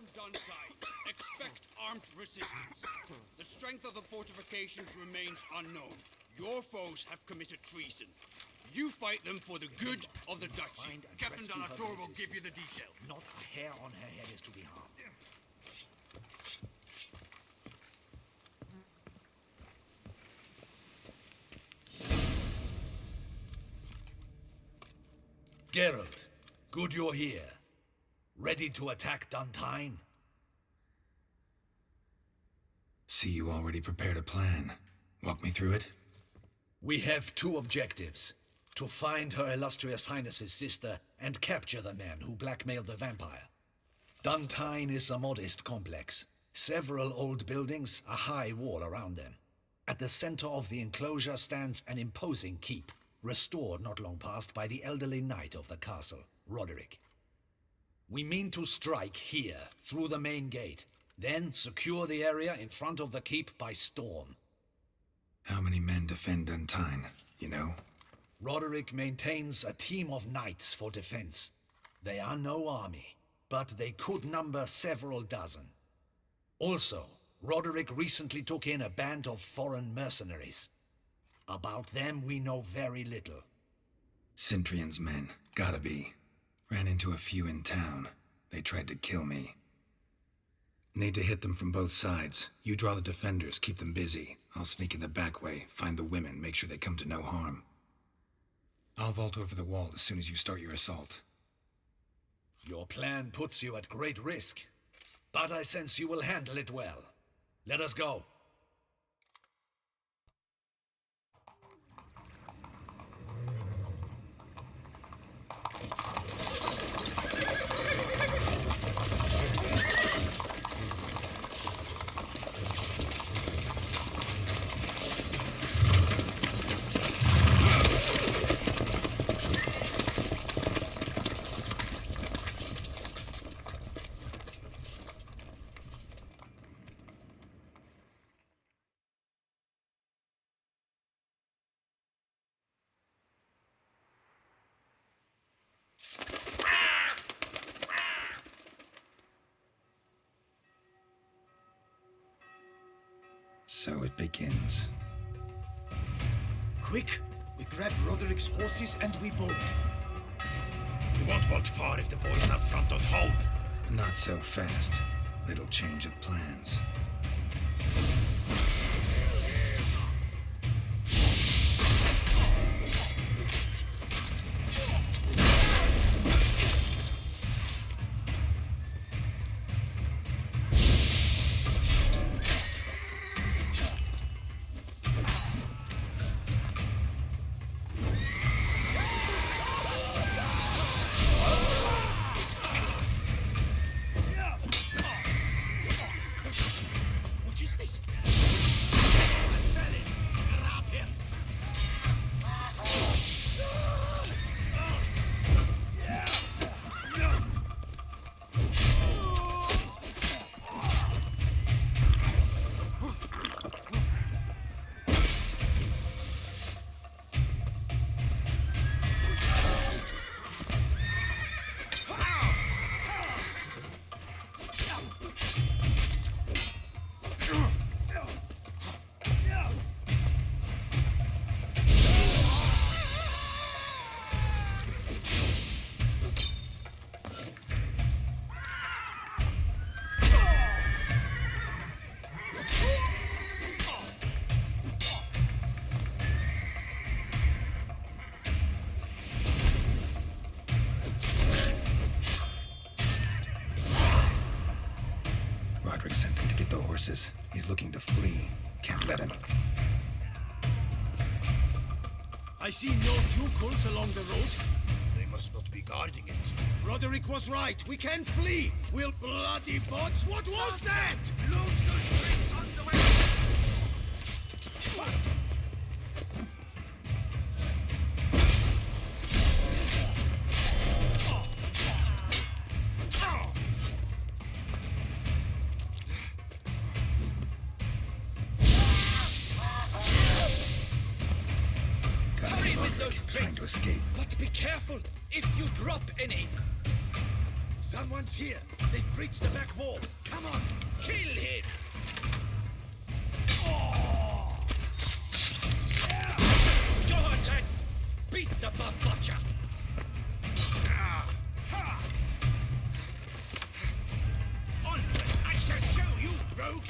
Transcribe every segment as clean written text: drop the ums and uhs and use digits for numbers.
Storm Dun Tynne. Expect armed resistance. The strength of the fortifications remains unknown. Your foes have committed treason. You fight them for the good of the duchy. Captain Delator will give you the details. Not a hair on her head is to be harmed. Geralt, good you're here. Ready to attack Dun Tynne? See, you already prepared a plan. Walk me through it. We have two objectives. To find Her Illustrious Highness's sister and capture the man who blackmailed the vampire. Dun Tynne is a modest complex. Several old buildings, a high wall around them. At the center of the enclosure stands an imposing keep, restored not long past by the elderly knight of the castle, Roderick. We mean to strike here, through the main gate, then secure the area in front of the keep by storm. How many men defend Dun Tynne, you know? Roderick maintains a team of knights for defense. They are no army, but they could number several dozen. Also, Roderick recently took in a band of foreign mercenaries. About them we know very little. Cintrian's men, gotta be. Ran into a few in town. They tried to kill me. Need to hit them from both sides. You draw the defenders, keep them busy. I'll sneak in the back way, find the women, make sure they come to no harm. I'll vault over the wall as soon as you start your assault. Your plan puts you at great risk, but I sense you will handle it well. Let us go. So it begins. Quick! We grab Roderick's horses and we bolt. We won't vault far if the boys out front don't hold. Not so fast. Little change of plans. He's looking to flee. Can't let him. I see no Ducals along the road. They must not be guarding it. Roderick was right. We can flee. We'll bloody bots. What was that? Loot the streets on the way. Trying to escape. But be careful if you drop any. Someone's here. They've breached the back wall. Come on, kill him! Go on, lads! Beat the bug butcher! Onward! I shall show you, rogue!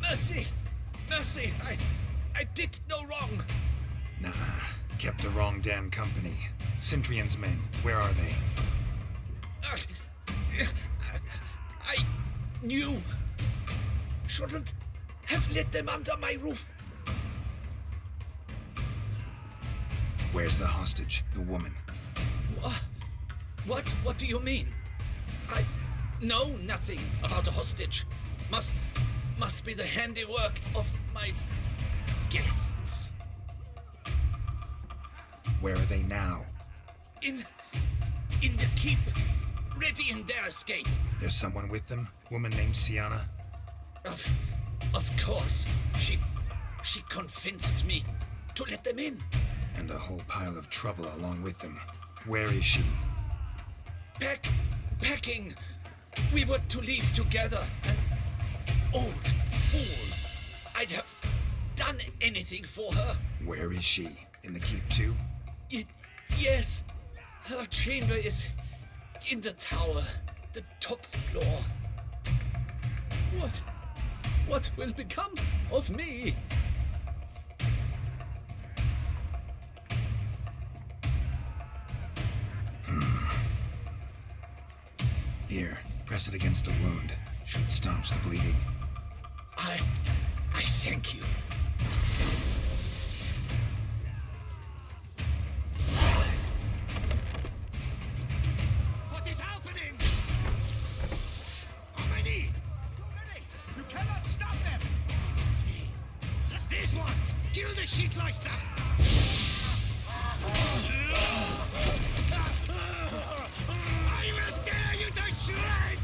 Mercy! Mercy! I did no wrong! Nah, kept the wrong damn company. Centrion's men, where are they? I knew. Shouldn't have let them under my roof. Where's the hostage, the woman? What do you mean? I know nothing about a hostage. Must be the handiwork of my guests. Where are they now? In the keep, ready in their escape. There's someone with them? Woman named Sienna? Of course. She convinced me to let them in. And a whole pile of trouble along with them. Where is she? Packing. We were to leave together. An old fool. I'd have done anything for her. Where is she? In the keep too? Yes. Her chamber is in the tower, the top floor. What will become of me? Here, press it against the wound. Should staunch the bleeding. I thank you. What is happening? On my knee! You cannot stop them! This one! Kill the shitleister! I will tear you to shreds!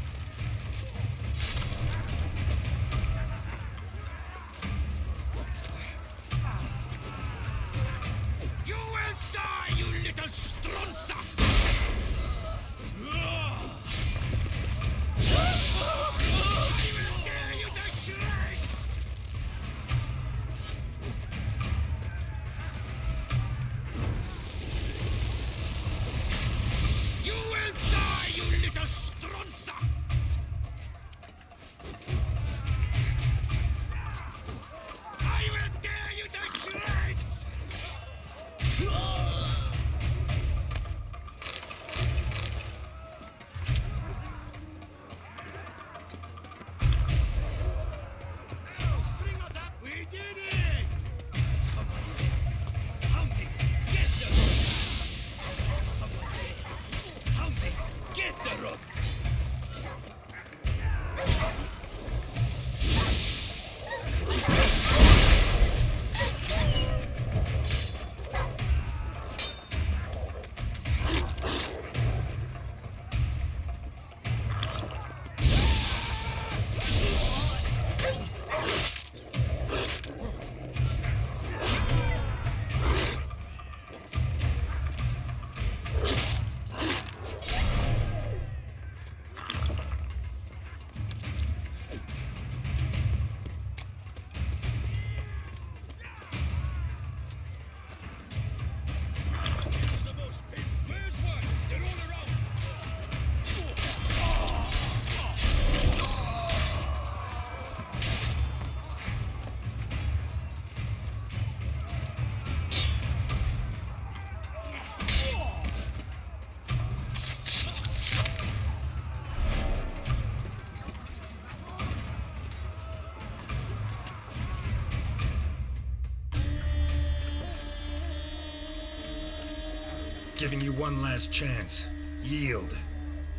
Giving you one last chance. Yield.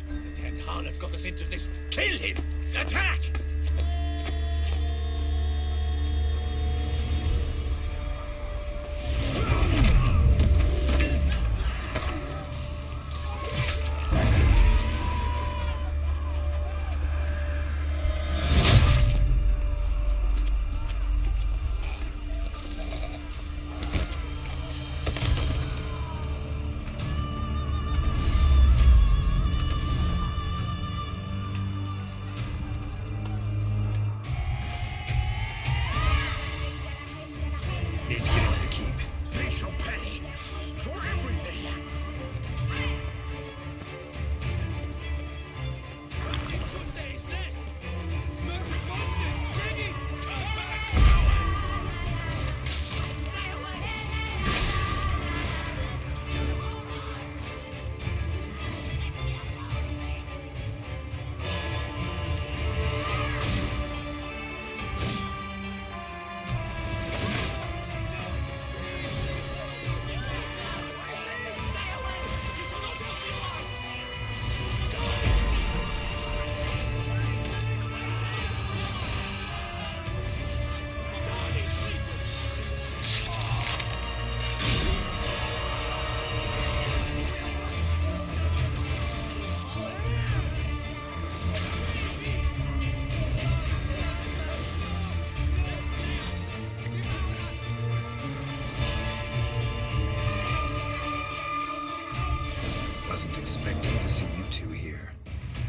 The dead harlot got us into this. Kill him! Attack! Need to get into the keep. They shall pay for everything. Tussaunt's neck! Murdered monsters! Ready! Attack! Stay away! Wasn't expecting to see you two here.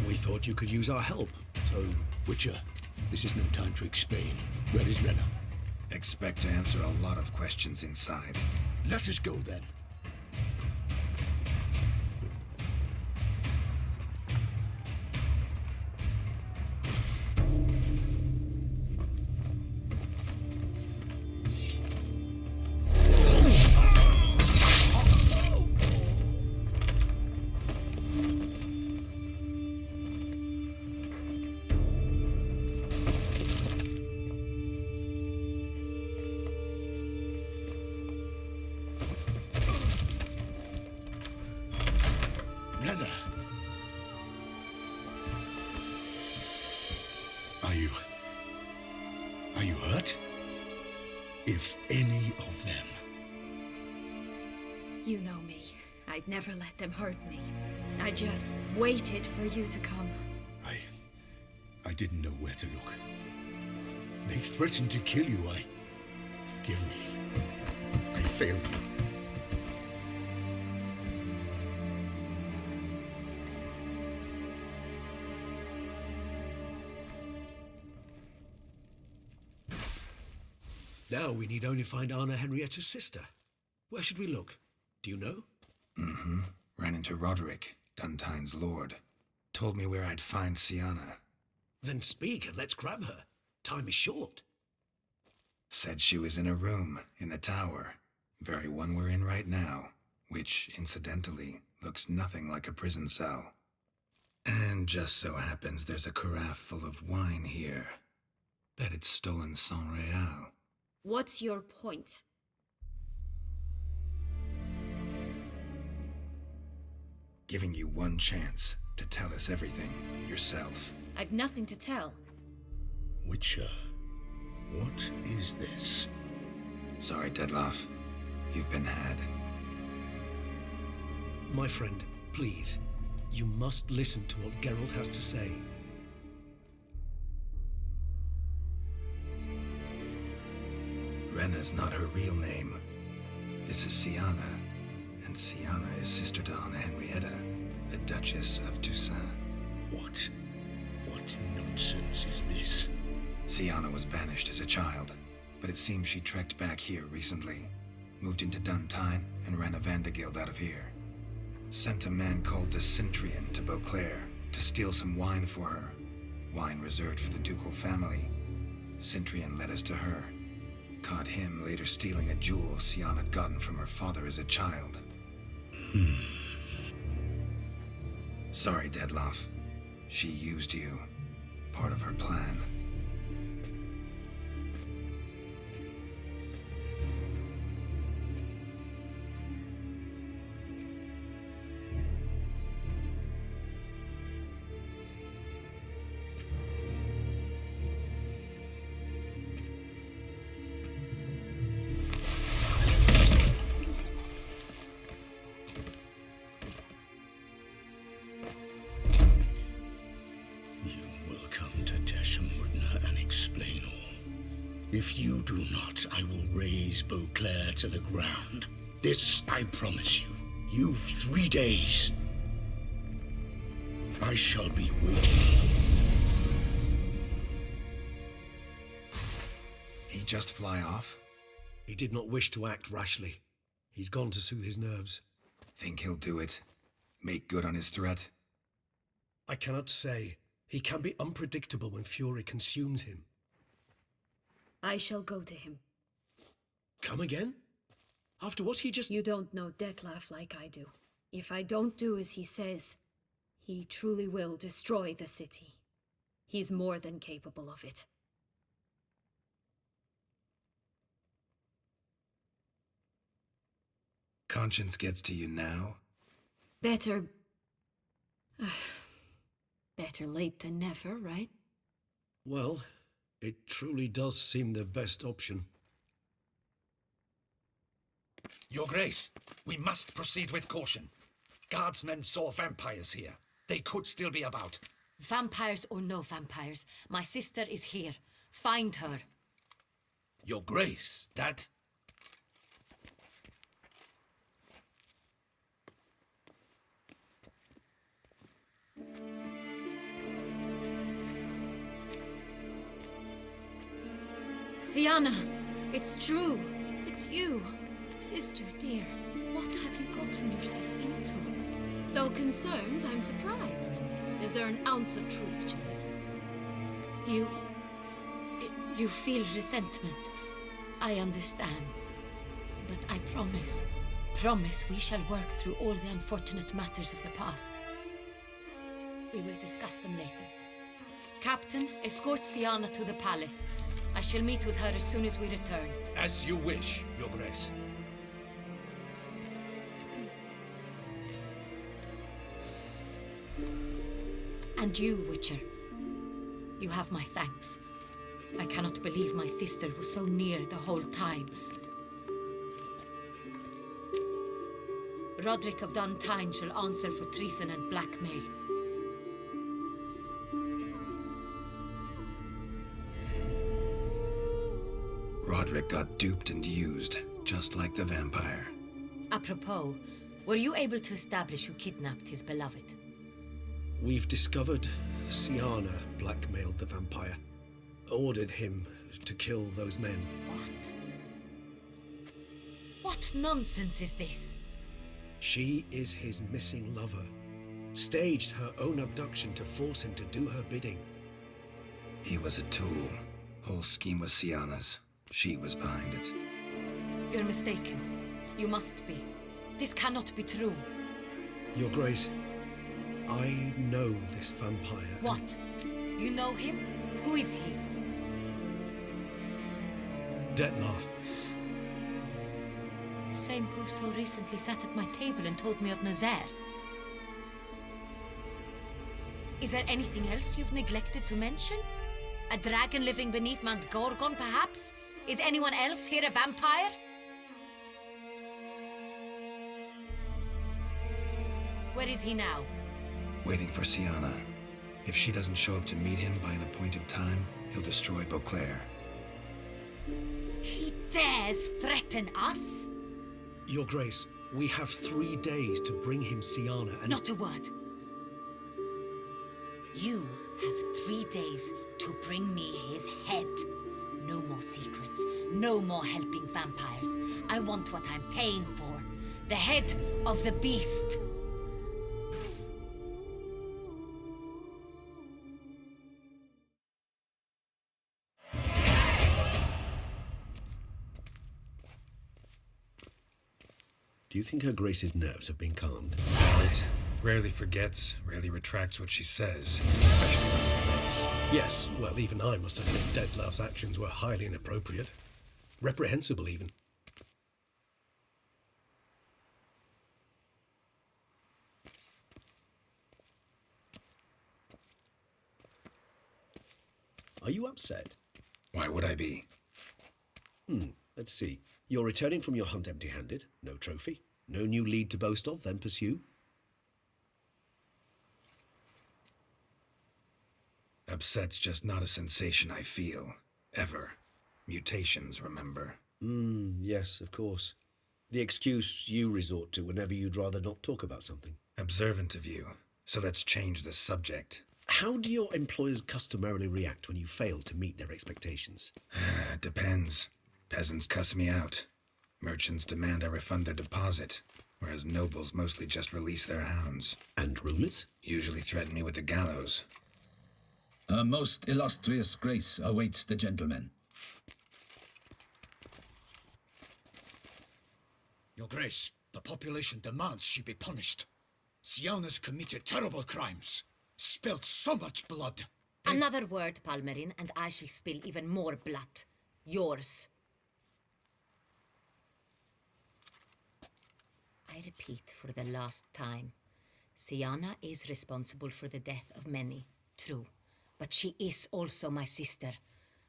We thought you could use our help. So, Witcher, this is no time to explain. Where is Renna? Expect to answer a lot of questions inside. Let us go then. Renna. Are you hurt? If any of them. You know me. I'd never let them hurt me. I just waited for you to come. I didn't know where to look. They threatened to kill you. Forgive me. I failed you. Now we need only find Anna Henrietta's sister. Where should we look? Do you know? Mm-hmm. Ran into Roderick, Dun Tynne's lord. Told me where I'd find Sienna. Then speak and let's grab her. Time is short. Said she was in a room in the tower. Very one we're in right now. Which, incidentally, looks nothing like a prison cell. And just so happens there's a carafe full of wine here. Bet it's stolen sans real. What's your point? Giving you one chance to tell us everything yourself. I've nothing to tell. Witcher, what is this? Sorry, Deadloff. You've been had. My friend, please. You must listen to what Geralt has to say. Renna's not her real name. This is Sienna, and Sienna is sister to Anna Henrietta, the Duchess of Toussaint. What nonsense is this? Sienna was banished as a child, but it seems she trekked back here recently. Moved into Dun Tynne and ran a Vanderguild out of here. Sent a man called the Centurion to Beauclair to steal some wine for her. Wine reserved for the ducal family. Centurion led us to her. Caught him later stealing a jewel Sienna had gotten from her father as a child. Sorry, Deadloff. She used you. Part of her plan. If you do not, I will raze Beauclair to the ground. This I promise you. You've 3 days. I shall be waiting. He just fly off? He did not wish to act rashly. He's gone to soothe his nerves. Think he'll do it? Make good on his threat? I cannot say. He can be unpredictable when fury consumes him. I shall go to him. Come again? After what he just... You don't know Detlef like I do. If I don't do as he says, he truly will destroy the city. He's more than capable of it. Conscience gets to you now? Better... better late than never, right? Well, it truly does seem the best option. Your Grace, we must proceed with caution. Guardsmen saw vampires here. They could still be about. Vampires or no vampires, my sister is here. Find her. Your Grace, that... Sienna, it's true. It's you. Sister, dear, what have you gotten yourself into? So concerned, I'm surprised. Is there an ounce of truth to it? You feel resentment. I understand. But I promise we shall work through all the unfortunate matters of the past. We will discuss them later. Captain, escort Sienna to the palace. I shall meet with her as soon as we return. As you wish, Your Grace. And you, Witcher. You have my thanks. I cannot believe my sister was so near the whole time. Roderick of Dun Tynne shall answer for treason and blackmail. Roderick got duped and used, just like the vampire. Apropos, were you able to establish who kidnapped his beloved? We've discovered Sienna blackmailed the vampire. Ordered him to kill those men. What? What nonsense is this? She is his missing lover. Staged her own abduction to force him to do her bidding. He was a tool. Whole scheme was Sienna's. She was behind it. You're mistaken. You must be. This cannot be true. Your Grace, I know this vampire. What? You know him? Who is he? Detlef. Same who so recently sat at my table and told me of Nazaire. Is there anything else you've neglected to mention? A dragon living beneath Mount Gorgon, perhaps? Is anyone else here a vampire? Where is he now? Waiting for Sienna. If she doesn't show up to meet him by an appointed time, he'll destroy Beauclair. He dares threaten us? Your Grace, we have 3 days to bring him Sienna and... Not a word. You have 3 days to bring me his head. No more secrets. No more helping vampires. I want what I'm paying for. The head of the beast. Do you think Her Grace's nerves have been calmed? It rarely forgets, rarely retracts what she says, especially when it offends. Yes, well, even I must admit Detlef's actions were highly inappropriate. Reprehensible, even. Are you upset? Why would I be? Let's see. You're returning from your hunt empty-handed. No trophy. No new lead to boast of, then pursue. Upset's just not a sensation I feel. Ever. Mutations, remember? Yes, of course. The excuse you resort to whenever you'd rather not talk about something. Observant of you. So let's change the subject. How do your employers customarily react when you fail to meet their expectations? Depends. Peasants cuss me out. Merchants demand I refund their deposit, whereas nobles mostly just release their hounds. And rulers? Usually threaten me with the gallows. A most illustrious grace awaits the gentleman. Your Grace, the population demands she be punished. Siana's committed terrible crimes. Spilt so much blood. Another word, Palmerin, and I shall spill even more blood. Yours. I repeat for the last time. Siana is responsible for the death of many, true. But she is also my sister.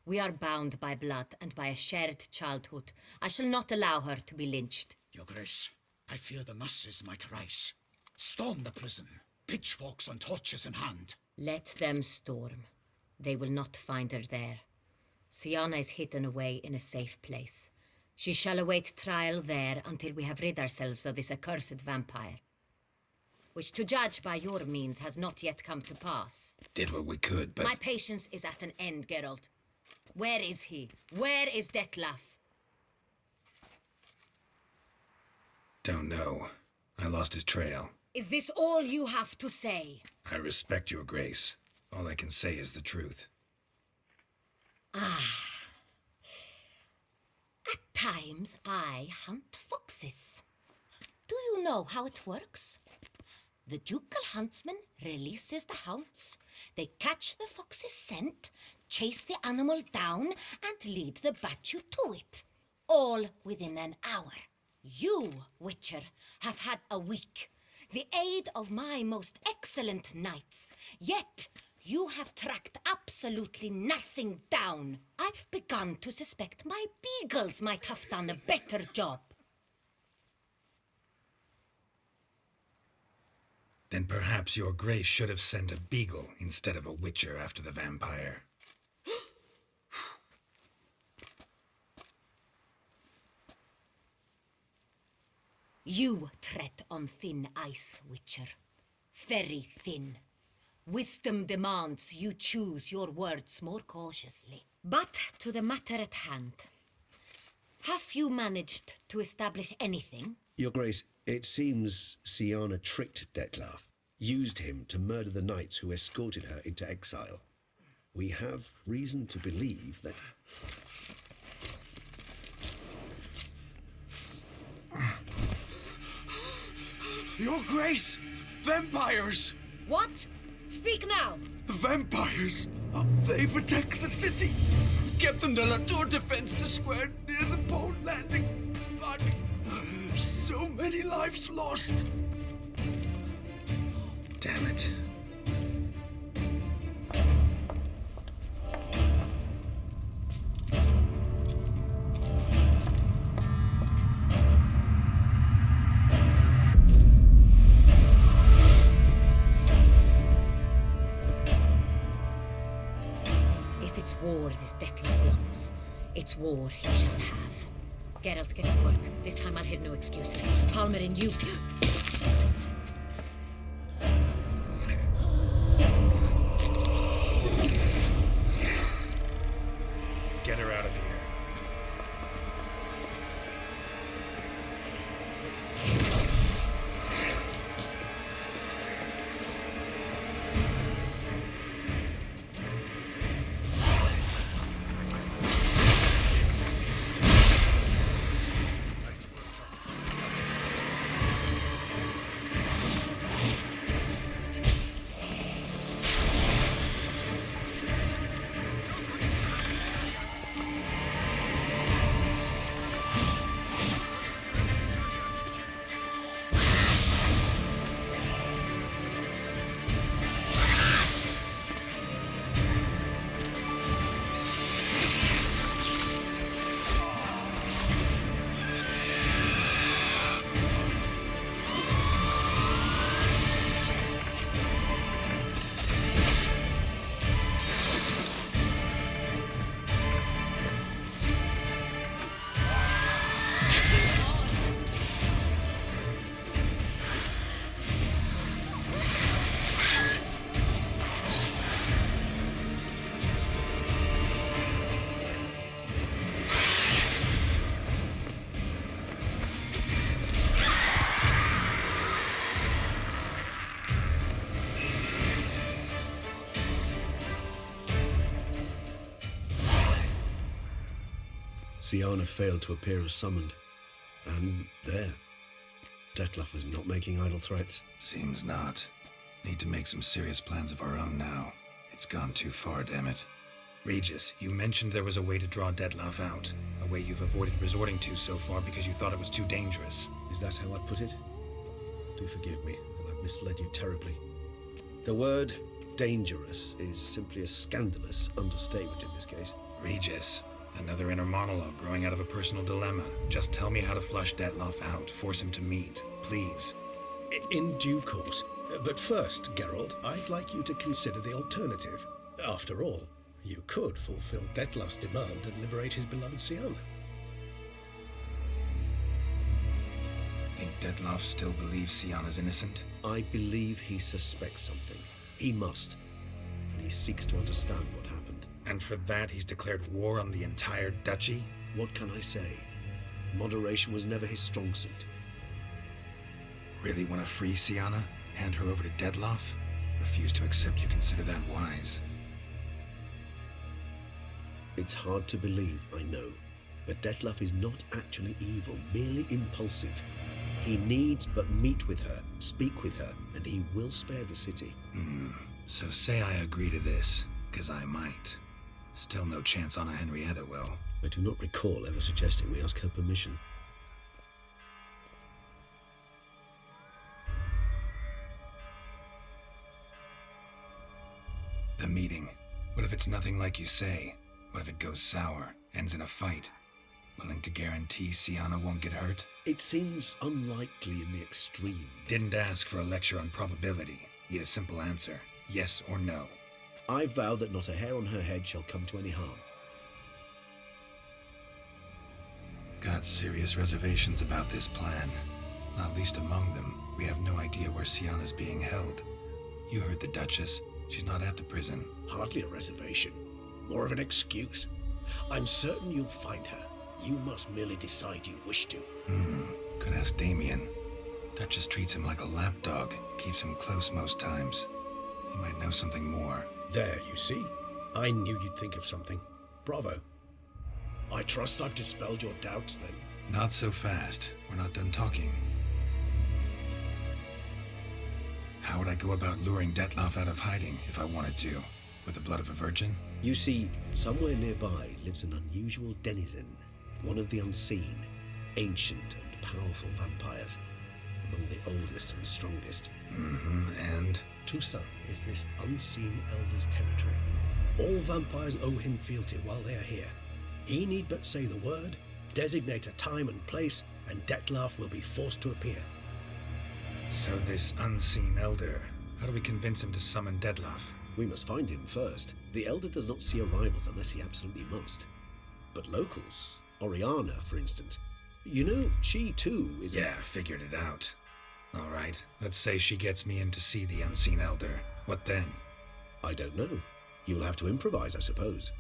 We are bound by blood and by a shared childhood. I shall not allow her to be lynched. Your Grace, I fear the masses might rise. Storm the prison, pitchforks and torches in hand. Let them storm. They will not find her there. Siana is hidden away in a safe place. She shall await trial there until we have rid ourselves of this accursed vampire. Which, to judge by your means, has not yet come to pass. Did what we could, but... My patience is at an end, Geralt. Where is he? Where is Detlef? Don't know. I lost his trail. Is this all you have to say? I respect your grace. All I can say is the truth. Ah. At times, I hunt foxes. Do you know how it works? The ducal huntsman releases the hounds. They catch the fox's scent, chase the animal down, and lead the battue to it. All within an hour. You, Witcher, have had a week. The aid of my most excellent knights. Yet, you have tracked absolutely nothing down. I've begun to suspect my beagles might have done a better job. Then perhaps your grace should have sent a beagle instead of a witcher after the vampire. You tread on thin ice, Witcher. Very thin. Wisdom demands you choose your words more cautiously. But to the matter at hand. Have you managed to establish anything? Your Grace, it seems Siana tricked Detlef, used him to murder the knights who escorted her into exile. We have reason to believe that... Your Grace! Vampires! What? Speak now! Vampires! They protect the city! Captain de la Tour defends the square near the boat landing, but so many lives lost! Damn it. If it's war this Detlef wants, it's war he shall have. Geralt, get to work. This time I'll hear no excuses. Palmerin, you... Get her out of here. Siana failed to appear as summoned. And there. Detlef was not making idle threats. Seems not. Need to make some serious plans of our own now. It's gone too far, damn it. Regis, you mentioned there was a way to draw Detlef out. A way you've avoided resorting to so far because you thought it was too dangerous. Is that how I put it? Do forgive me that I've misled you terribly. The word dangerous is simply a scandalous understatement in this case. Regis, another inner monologue growing out of a personal dilemma. Just tell me how to flush Detlef out. Force him to meet, please. In due course. But first, Geralt, I'd like you to consider the alternative. After all, you could fulfill Detlef's demand and liberate his beloved Siana. Think Detlef still believes Siana's innocent? I believe he suspects something. He must. And he seeks to understand what happened. And for that, he's declared war on the entire duchy? What can I say? Moderation was never his strong suit. Really want to free Siana? Hand her over to Detlef? Refuse to accept you consider that wise. It's hard to believe, I know. But Detlef is not actually evil, merely impulsive. He needs but meet with her, speak with her, and he will spare the city. So say I agree to this, 'cause I might. Still no chance Anna Henrietta will. I do not recall ever suggesting we ask her permission. The meeting. What if it's nothing like you say? What if it goes sour, ends in a fight? Willing to guarantee Siana won't get hurt? It seems unlikely in the extreme. Didn't ask for a lecture on probability. Need a simple answer. Yes or no. I vow that not a hair on her head shall come to any harm. Got serious reservations about this plan. Not least among them, we have no idea where Siana's being held. You heard the Duchess. She's not at the prison. Hardly a reservation. More of an excuse. I'm certain you'll find her. You must merely decide you wish to. Could ask Damien. Duchess treats him like a lapdog. Keeps him close most times. He might know something more. There, you see? I knew you'd think of something. Bravo. I trust I've dispelled your doubts then. Not so fast. We're not done talking. How would I go about luring Detlef out of hiding if I wanted to? With the blood of a virgin? You see, somewhere nearby lives an unusual denizen. One of the unseen, ancient and powerful vampires. Among the oldest and strongest. And? Toussaint is this unseen elder's territory. All vampires owe him fealty while they are here. He need but say the word, designate a time and place, and Detlef will be forced to appear. So this unseen elder, how do we convince him to summon Detlef? We must find him first. The elder does not see arrivals unless he absolutely must. But locals, Oriana, for instance, you know, she too is Yeah, figured it out. All right, let's say she gets me in to see the unseen elder. What then? I don't know. You'll have to improvise, I suppose.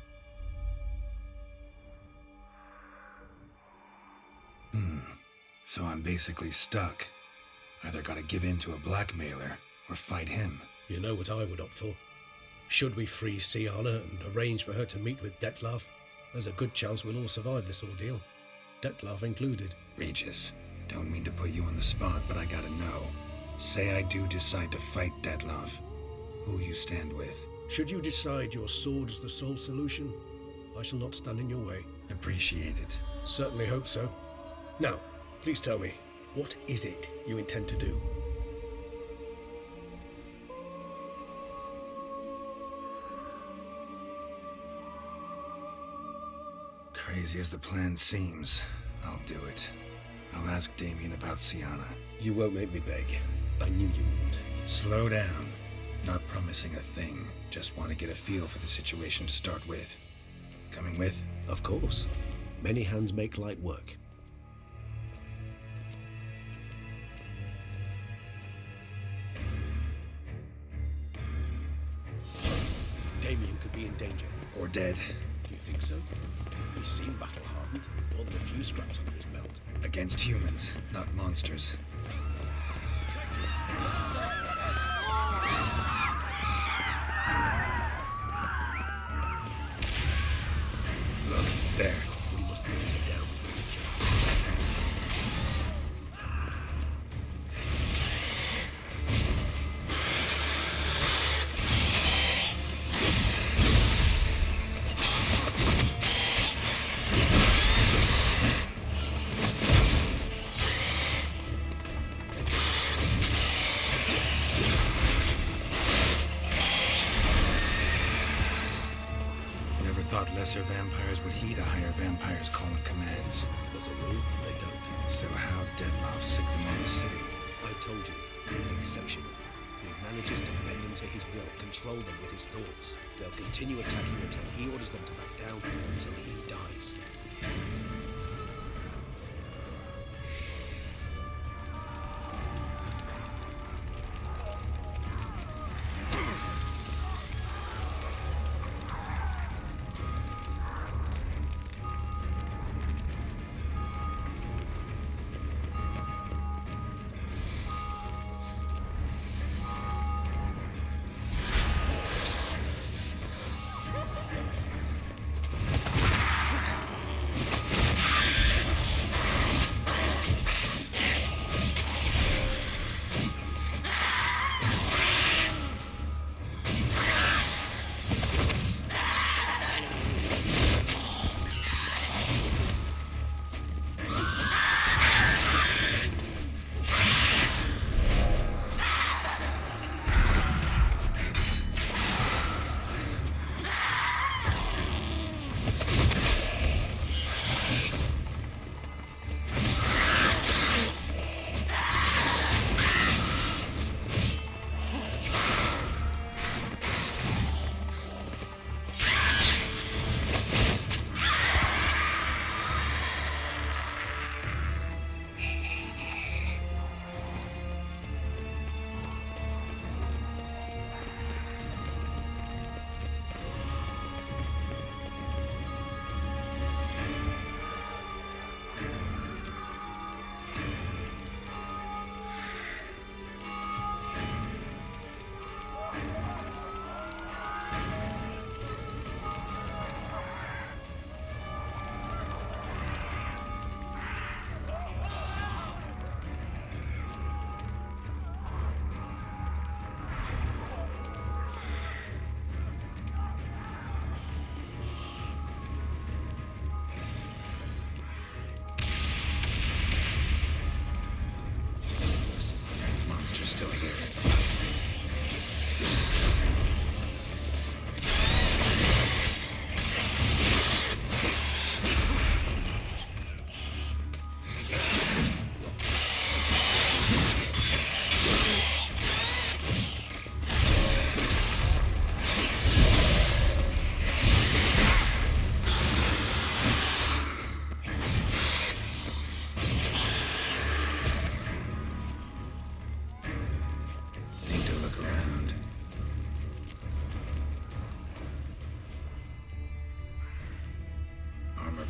So I'm basically stuck. Either gotta give in to a blackmailer, or fight him. You know what I would opt for. Should we free Siana and arrange for her to meet with Detlef, there's a good chance we'll all survive this ordeal. Detlef included. Regis, don't mean to put you on the spot, but I gotta know. Say I do decide to fight Detlef. Who'll you stand with? Should you decide your sword is the sole solution, I shall not stand in your way. Appreciate it. Certainly hope so. Now, please tell me, what is it you intend to do? Crazy as the plan seems, I'll do it. I'll ask Damien about Siana. You won't make me beg. I knew you wouldn't. Slow down. Not promising a thing. Just want to get a feel for the situation to start with. Coming with? Of course. Many hands make light work. Damien could be in danger. Or dead. Do you think so? He seemed battle-hardened, more than a few scraps under his belt. Against humans, not monsters. Look, there. We must put it lesser vampires would heed a higher vampire's call and commands. As a rule, they don't. So how Deadloff sick them on the city? I told you, he's exceptional. He manages to bend them to his will, control them with his thoughts. They'll continue attacking until he orders them to back down, until he dies. Still here.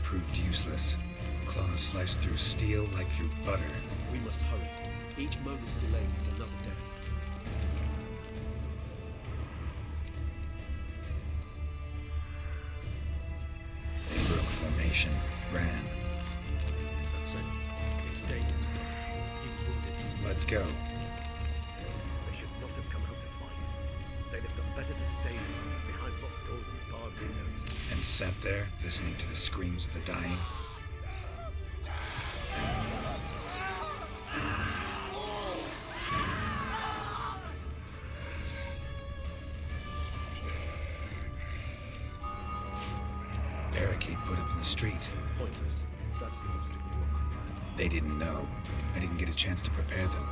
Proved useless. Claws sliced through steel like through butter. We must hurry. Each moment's delay means another death. They broke formation, ran. That's it. It's Damien's blood. He was wounded. Let's go. They should not have come out to fight. They'd have done better to stay inside, behind locked doors and barred windows. And sat there, listening to the screams of the dying. Barricade put up in the street. Pointless. That's an obstacle to a plan. They didn't know. I didn't get a chance to prepare them.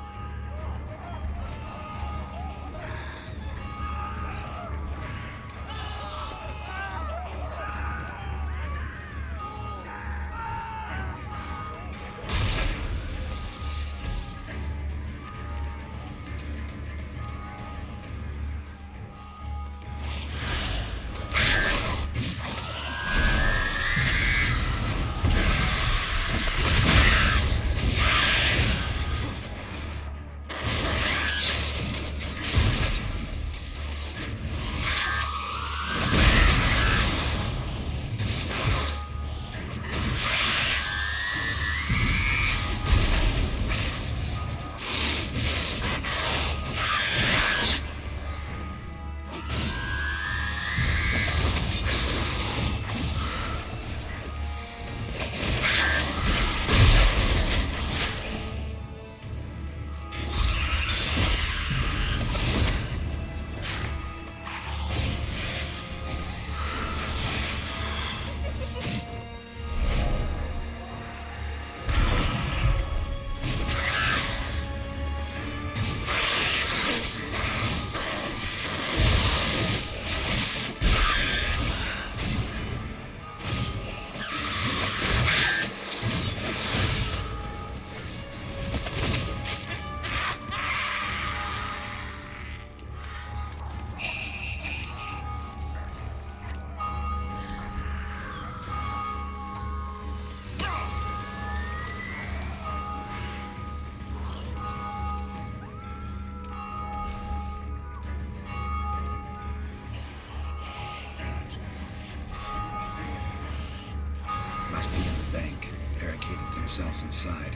themselves inside.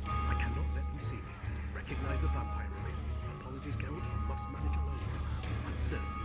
I cannot let them see me. Recognize the vampire in me. Apologies, Geralt. You must manage alone. I'm certain you will.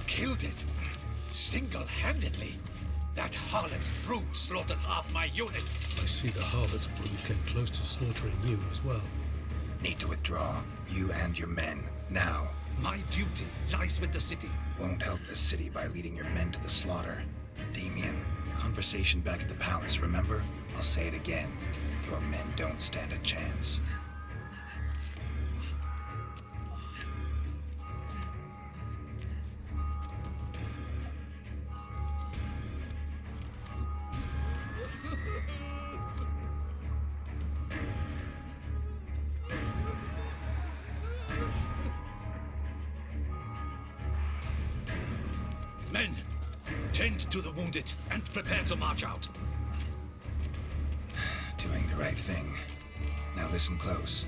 Killed it. Single-handedly. That harlot's brood slaughtered half my unit. I see the harlot's brood came close to slaughtering you as well. Need to withdraw. You and your men. Now. My duty lies with the city. Won't help the city by leading your men to the slaughter. Damien, conversation back at the palace, remember? I'll say it again. Your men don't stand a chance. Men, tend to the wounded and prepare to march out. Doing the right thing. Now listen close.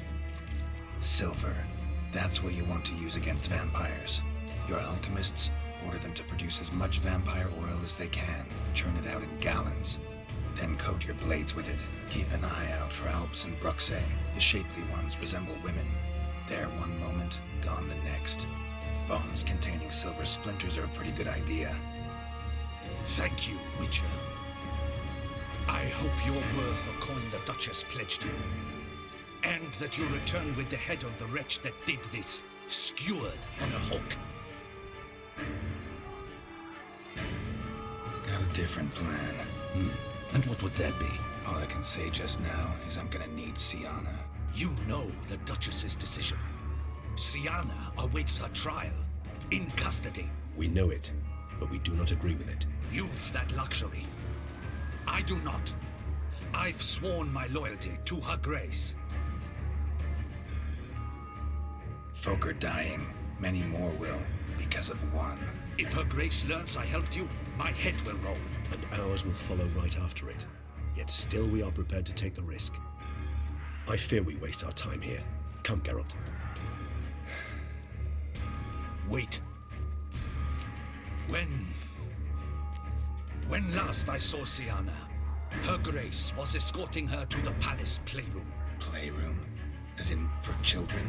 Silver. That's what you want to use against vampires. Your alchemists, order them to produce as much vampire oil as they can. Churn it out in gallons. Then coat your blades with it. Keep an eye out for Alps and Bruxae. The shapely ones resemble women. There one moment, gone the next. Bombs containing silver splinters are a pretty good idea. Thank you, Witcher. I hope you're worth the coin the Duchess pledged you. And that you return with the head of the wretch that did this, skewered on a hook. Got a different plan. And what would that be? All I can say just now is I'm gonna need Sienna. You know the Duchess's decision. Sienna awaits her trial, in custody. We know it, but we do not agree with it. You've that luxury. I do not. I've sworn my loyalty to her grace. Folk are dying. Many more will, because of one. If her grace learns I helped you, my head will roll. And ours will follow right after it. Yet still we are prepared to take the risk. I fear we waste our time here. Come, Geralt. Wait. When last I saw Sienna, her grace was escorting her to the palace playroom. Playroom? As in, for children?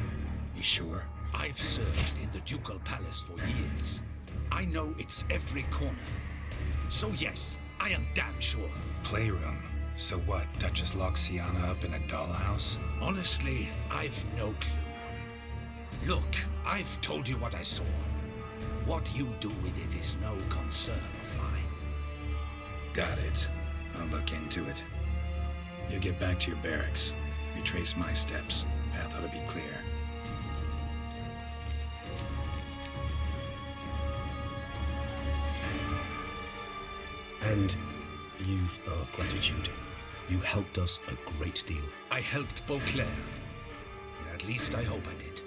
You sure? I've served in the ducal palace for years. I know it's every corner. So yes, I am damn sure. Playroom? So what, Duchess locked Sienna up in a dollhouse? Honestly, I've no clue. Look, I've told you what I saw. What you do with it is no concern of mine. Got it. I'll look into it. You get back to your barracks. Retrace my steps. Path ought to be clear. And you've our gratitude. You helped us a great deal. I helped Beauclair. At least I hope I did.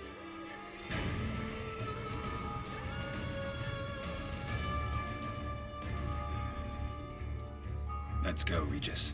Let's go, Regis.